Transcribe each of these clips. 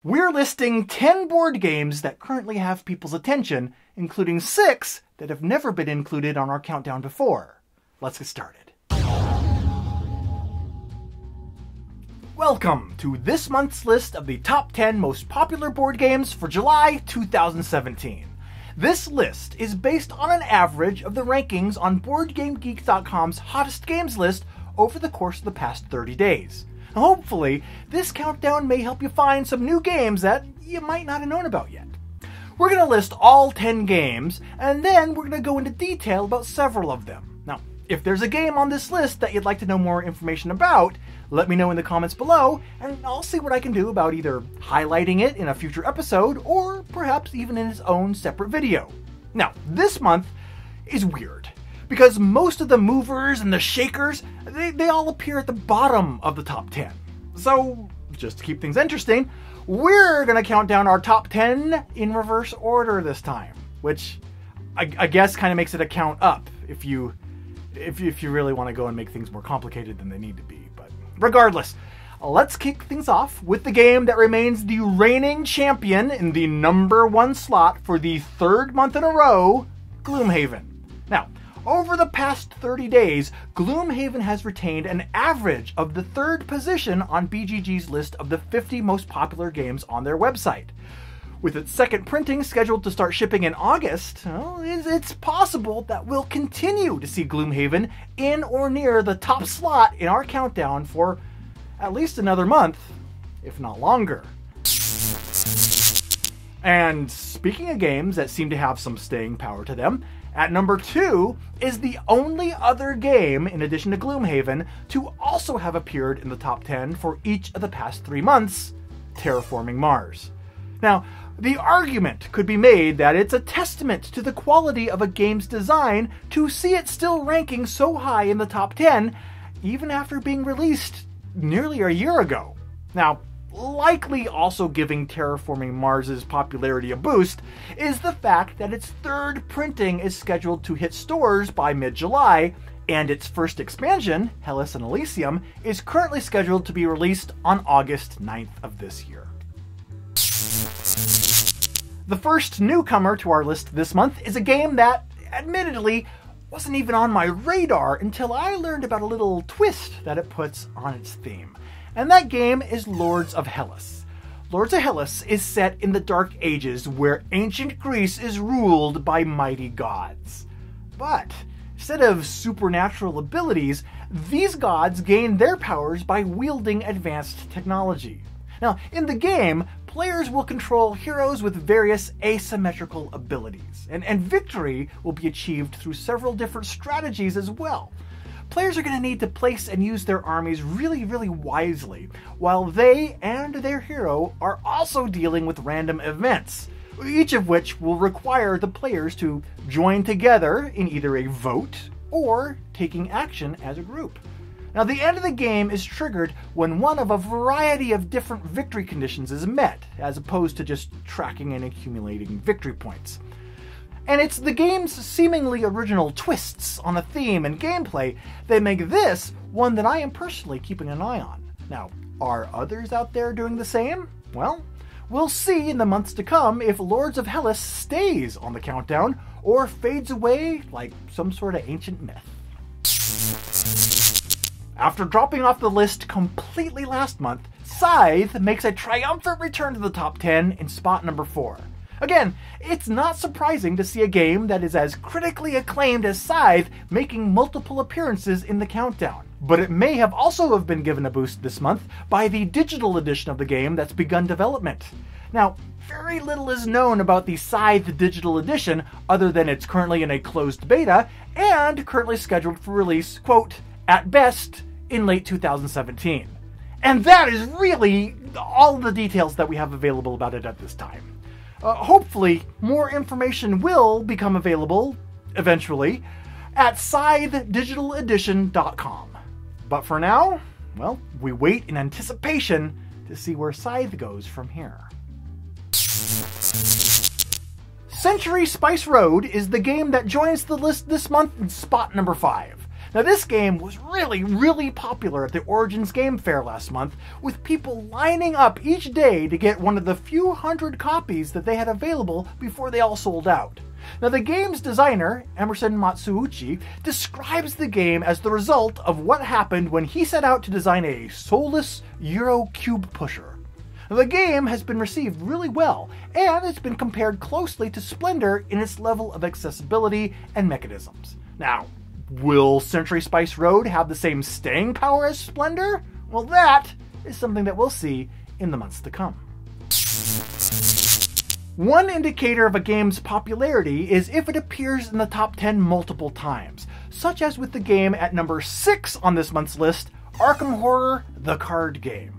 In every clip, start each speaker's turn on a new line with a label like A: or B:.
A: We're listing 10 board games that currently have people's attention, including 6 that have never been included on our countdown before. Let's get started. Welcome to this month's list of the top 10 most popular board games for July 2017. This list is based on an average of the rankings on boardgamegeek.com's hottest games list over the course of the past 30 days. Hopefully, this countdown may help you find some new games that you might not have known about yet. We're going to list all 10 games, and then we're going to go into detail about several of them. Now, if there's a game on this list that you'd like to know more information about, let me know in the comments below, and I'll see what I can do about either highlighting it in a future episode, or perhaps even in its own separate video. Now, this month is weird, because most of the movers and the shakers, they all appear at the bottom of the top 10. So, just to keep things interesting, we're going to count down our top 10 in reverse order this time, which I guess kind of makes it a count up if you really want to go and make things more complicated than they need to be. But regardless, let's kick things off with the game that remains the reigning champion in the #1 slot for the 3rd month in a row, Gloom Haven. Now, over the past 30 days, Gloom Haven has retained an average of the 3rd position on BGG's list of the 50 most popular games on their website. With its 2nd printing scheduled to start shipping in August, well, it's possible that we'll continue to see Gloom Haven in or near the top slot in our countdown for at least another month, if not longer. And speaking of games that seem to have some staying power to them, at number 2 is the only other game, in addition to Gloom Haven, to also have appeared in the top 10 for each of the past 3 months, Terraforming Mars. Now, the argument could be made that it's a testament to the quality of a game's design to see it still ranking so high in the top 10, even after being released nearly a year ago. Now, likely also giving Terraforming Mars' popularity a boost is the fact that its 3rd printing is scheduled to hit stores by mid-July, and its first expansion, Hellas and Elysium, is currently scheduled to be released on August 9th of this year. The first newcomer to our list this month is a game that, admittedly, wasn't even on my radar until I learned about a little twist that it puts on its theme. And that game is Lords of Hellas. Lords of Hellas is set in the Dark Ages, where ancient Greece is ruled by mighty gods. But instead of supernatural abilities, these gods gain their powers by wielding advanced technology. Now, in the game, players will control heroes with various asymmetrical abilities, and victory will be achieved through several different strategies as well. Players are going to need to place and use their armies really wisely, while they and their hero are also dealing with random events, each of which will require the players to join together in either a vote or taking action as a group. Now, the end of the game is triggered when one of a variety of different victory conditions is met, as opposed to just tracking and accumulating victory points. And it's the game's seemingly original twists on a theme and gameplay that make this one that I am personally keeping an eye on. Now, are others out there doing the same? Well, we'll see in the months to come if Lords of Hellas stays on the countdown or fades away like some sort of ancient myth. After dropping off the list completely last month, Scythe makes a triumphant return to the top 10 in spot number 4. Again, it's not surprising to see a game that is as critically acclaimed as Scythe making multiple appearances in the countdown. But it may have also been given a boost this month by the digital edition of the game that's begun development. Now, very little is known about the Scythe digital edition other than it's currently in a closed beta and currently scheduled for release, quote, at best, in late 2017. And that is really all the details that we have available about it at this time. Hopefully, more information will become available, eventually, at scythedigitалedition.com. But for now, well, we wait in anticipation to see where Scythe goes from here. Century Spice Road is the game that joins the list this month in spot number 5. Now this game was really popular at the Origins Game Fair last month, with people lining up each day to get one of the few hundred copies that they had available before they all sold out. Now the game's designer, Emerson Matsuuchi, describes the game as the result of what happened when he set out to design a soulless Euro cube pusher. Now, the game has been received really well, and it's been compared closely to Splendor in its level of accessibility and mechanisms. Now, will Century Spice Road have the same staying power as Splendor? Well, that is something that we'll see in the months to come. One indicator of a game's popularity is if it appears in the top 10 multiple times, such as with the game at number 6 on this month's list, Arkham Horror: The Card Game.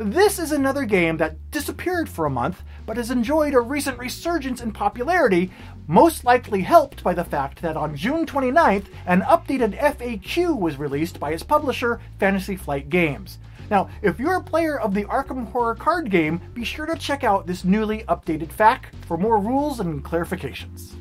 A: This is another game that disappeared for a month, but has enjoyed a recent resurgence in popularity, most likely helped by the fact that on June 29th, an updated FAQ was released by its publisher, Fantasy Flight Games. Now, if you're a player of the Arkham Horror card game, be sure to check out this newly updated FAQ for more rules and clarifications.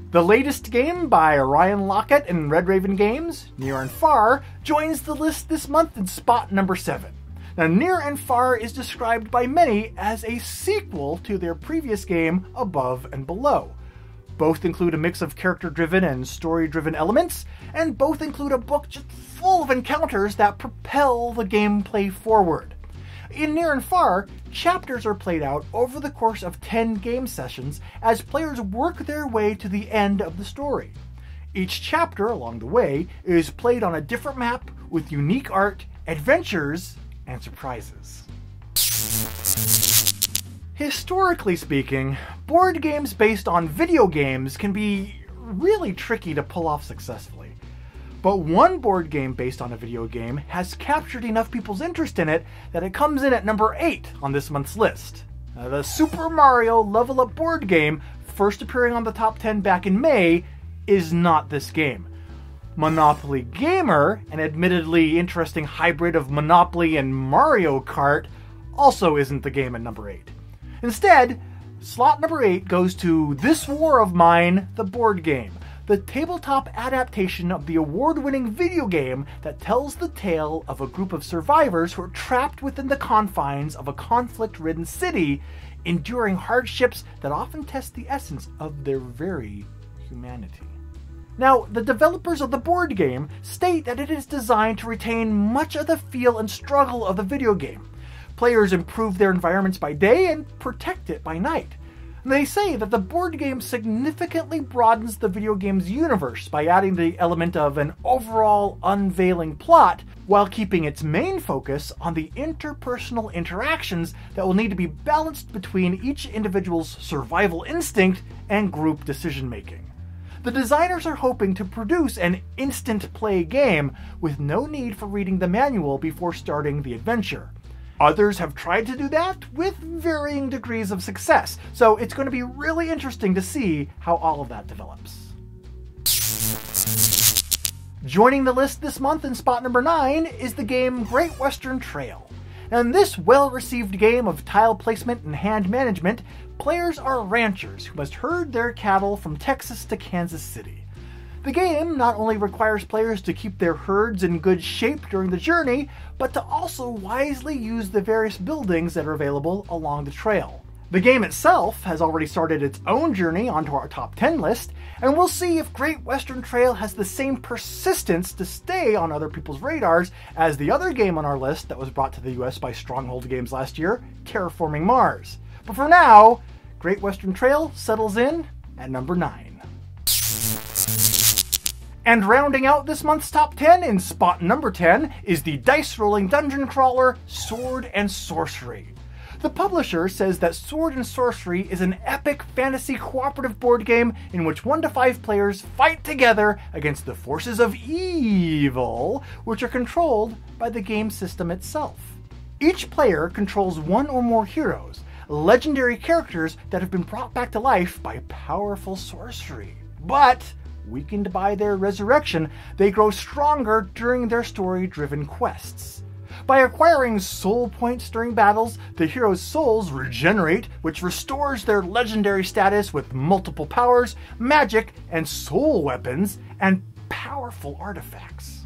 A: The latest game by Ryan Lockett and Red Raven Games, Near and Far, joins the list this month in spot number 7. Now, Near and Far is described by many as a sequel to their previous game, Above and Below. Both include a mix of character-driven and story-driven elements, and both include a book just full of encounters that propel the gameplay forward. In Near and Far, chapters are played out over the course of 10 game sessions as players work their way to the end of the story. Each chapter along the way is played on a different map with unique art, adventures, and surprises. Historically speaking, board games based on video games can be really tricky to pull off successfully. But one board game based on a video game has captured enough people's interest in it that it comes in at number 8 on this month's list. The Super Mario Level Up board game, first appearing on the top 10 back in May, is not this game. Monopoly Gamer, an admittedly interesting hybrid of Monopoly and Mario Kart, also isn't the game at number 8. Instead, slot number 8 goes to This War of Mine, the board game, the tabletop adaptation of the award-winning video game that tells the tale of a group of survivors who are trapped within the confines of a conflict-ridden city, enduring hardships that often test the essence of their very humanity. Now, the developers of the board game state that it is designed to retain much of the feel and struggle of the video game. Players improve their environments by day and protect it by night. They say that the board game significantly broadens the video game's universe by adding the element of an overall unveiling plot, while keeping its main focus on the interpersonal interactions that will need to be balanced between each individual's survival instinct and group decision-making. The designers are hoping to produce an instant play game with no need for reading the manual before starting the adventure. Others have tried to do that with varying degrees of success, so it's going to be really interesting to see how all of that develops. Joining the list this month in spot number 9 is the game Great Western Trail. In this well-received game of tile placement and hand management, players are ranchers who must herd their cattle from Texas to Kansas City. The game not only requires players to keep their herds in good shape during the journey, but to also wisely use the various buildings that are available along the trail. The game itself has already started its own journey onto our top 10 list, and we'll see if Great Western Trail has the same persistence to stay on other people's radars as the other game on our list that was brought to the US by Stronghold Games last year, Terraforming Mars. But for now, Great Western Trail settles in at number 9. And rounding out this month's top 10 in spot number 10 is the dice-rolling dungeon crawler Sword and Sorcery. The publisher says that Sword and Sorcery is an epic fantasy cooperative board game in which 1 to 5 players fight together against the forces of evil, which are controlled by the game system itself. Each player controls 1 or more heroes, legendary characters that have been brought back to life by powerful sorcery. But weakened by their resurrection, they grow stronger during their story-driven quests. By acquiring soul points during battles, the hero's souls regenerate, which restores their legendary status with multiple powers, magic, and soul weapons, and powerful artifacts.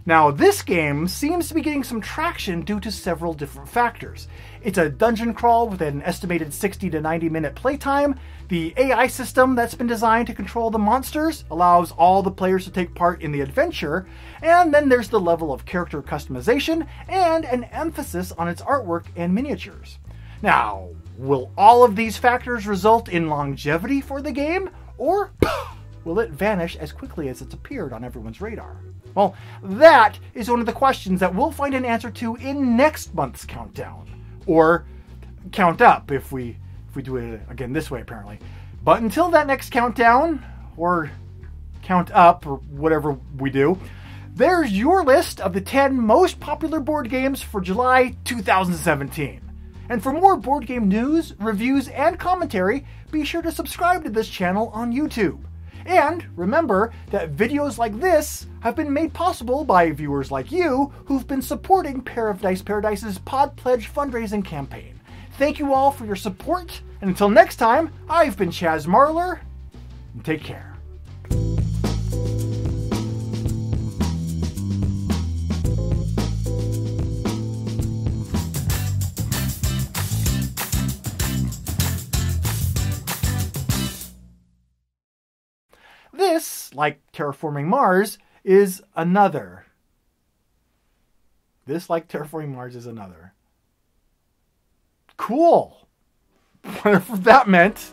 A: Now, this game seems to be getting some traction due to several different factors. It's a dungeon crawl with an estimated 60 to 90 minute playtime. The AI system that's been designed to control the monsters allows all the players to take part in the adventure. And then there's the level of character customization and an emphasis on its artwork and miniatures. Now, will all of these factors result in longevity for the game? Or will it vanish as quickly as it's appeared on everyone's radar? Well, that is one of the questions that we'll find an answer to in next month's countdown. Or count up if we do it again this way, apparently. But until that next countdown, or count up, or whatever we do, there's your list of the 10 most popular board games for July 2017. And for more board game news, reviews, and commentary, be sure to subscribe to this channel on YouTube. And remember that videos like this have been made possible by viewers like you who've been supporting Pair of Dice Paradise's Pod Pledge fundraising campaign. Thank you all for your support, and until next time, I've been Chaz Marler, and take care. This, like Terraforming Mars, is another. This, like Terraforming Mars, is another. Cool. Whatever that meant.